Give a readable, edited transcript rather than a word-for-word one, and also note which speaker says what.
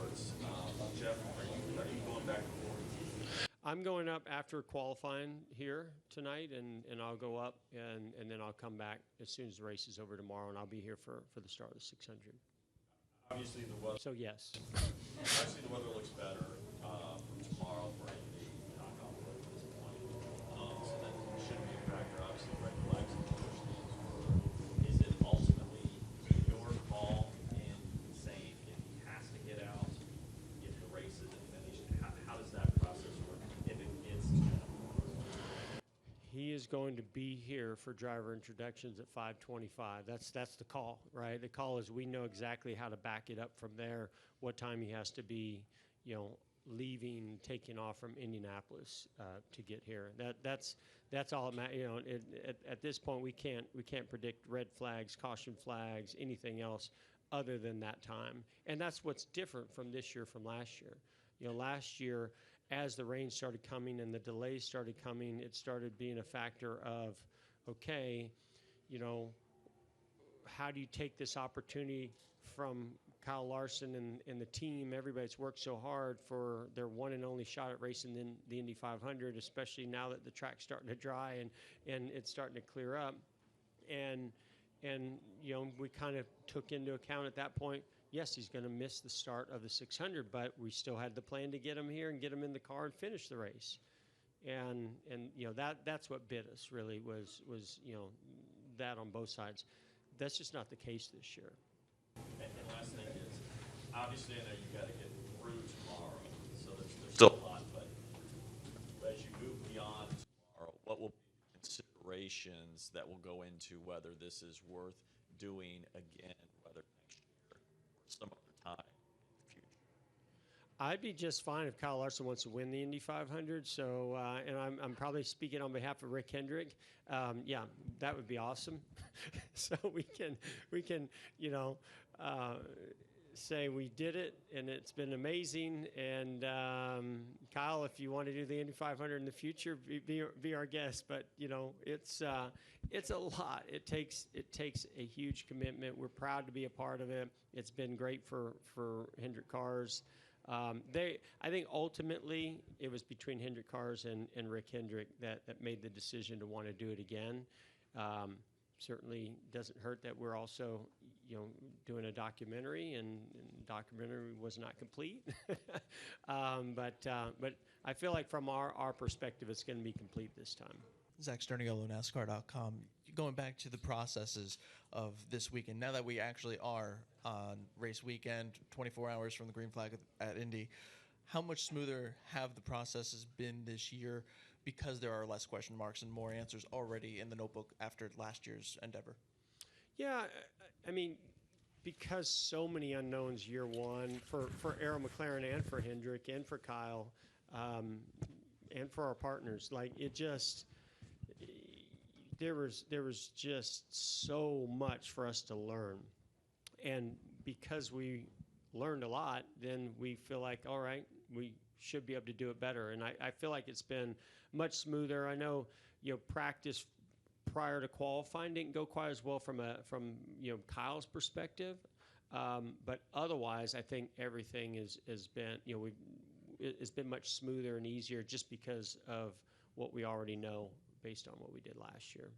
Speaker 1: Motorsports. Jeff, are you going back and forth?
Speaker 2: I'm going up after qualifying here tonight, and I'll go up, and then I'll come back as soon as the race is over tomorrow, and I'll be here for the start of the 600.
Speaker 1: Obviously, the weather.
Speaker 2: So, yes.
Speaker 1: Obviously, the weather looks better for tomorrow for Indy. Knock on wood at this point. So that shouldn't be a factor. Obviously, red flags and push things. Is it ultimately your call in saying if he has to get out, if the race isn't finished? How does that process work if it gets to that point?
Speaker 2: He is going to be here for driver introductions at 5:25. That's the call, right? The call is we know exactly how to back it up from there, what time he has to be, leaving, taking off from Indianapolis to get here. That's all it matters. At this point, we can't predict red flags, caution flags, anything else other than that time. And that's what's different from this year from last year. Last year, as the rain started coming and the delays started coming, it started being a factor of, okay, how do you take this opportunity from Kyle Larson and the team, everybody's worked so hard for their one and only shot at racing in the Indy 500, especially now that the track's starting to dry and it's starting to clear up. And we kind of took into account at that point, yes, he's going to miss the start of the 600, but we still had the plan to get him here and get him in the car and finish the race. And that's what bit us really was that on both sides. That's just not the case this year.
Speaker 1: And last thing is, obviously, I know you got to get through tomorrow, so there's still a lot. But as you move beyond tomorrow, what will be considerations that will go into whether this is worth doing again, whether next year or some other time in the future?
Speaker 2: I'd be just fine if Kyle Larson wants to win the Indy 500. So, and I'm probably speaking on behalf of Rick Hendrick. Yeah, that would be awesome. So we can say we did it and it's been amazing. And Kyle, if you want to do the Indy 500 in the future, be our guest. But it's a lot. It takes a huge commitment. We're proud to be a part of it. It's been great for Hendrick Cars. I think ultimately it was between Hendrick Cars and Rick Hendrick that made the decision to want to do it again. Certainly doesn't hurt that we're also, doing a documentary, and the documentary was not complete. But I feel like from our perspective, it's going to be complete this time.
Speaker 3: Zach Sterniolo, NASCAR.com. Going back to the processes of this weekend, now that we actually are on race weekend, 24 hours from the green flag at Indy, how much smoother have the processes been this year because there are less question marks and more answers already in the notebook after last year's endeavor? Yeah,
Speaker 2: I mean, because so many unknowns year one for Arrow McLaren and for Hendrick and for Kyle and for our partners, like it just – there was just so much for us to learn. And because we learned a lot, then we feel like, all right, we should be able to do it better. And I feel like it's been much smoother. I know, practice prior to qualifying didn't go quite as well from Kyle's perspective. But otherwise, I think everything has been, it's been much smoother and easier just because of what we already know based on what we did last year.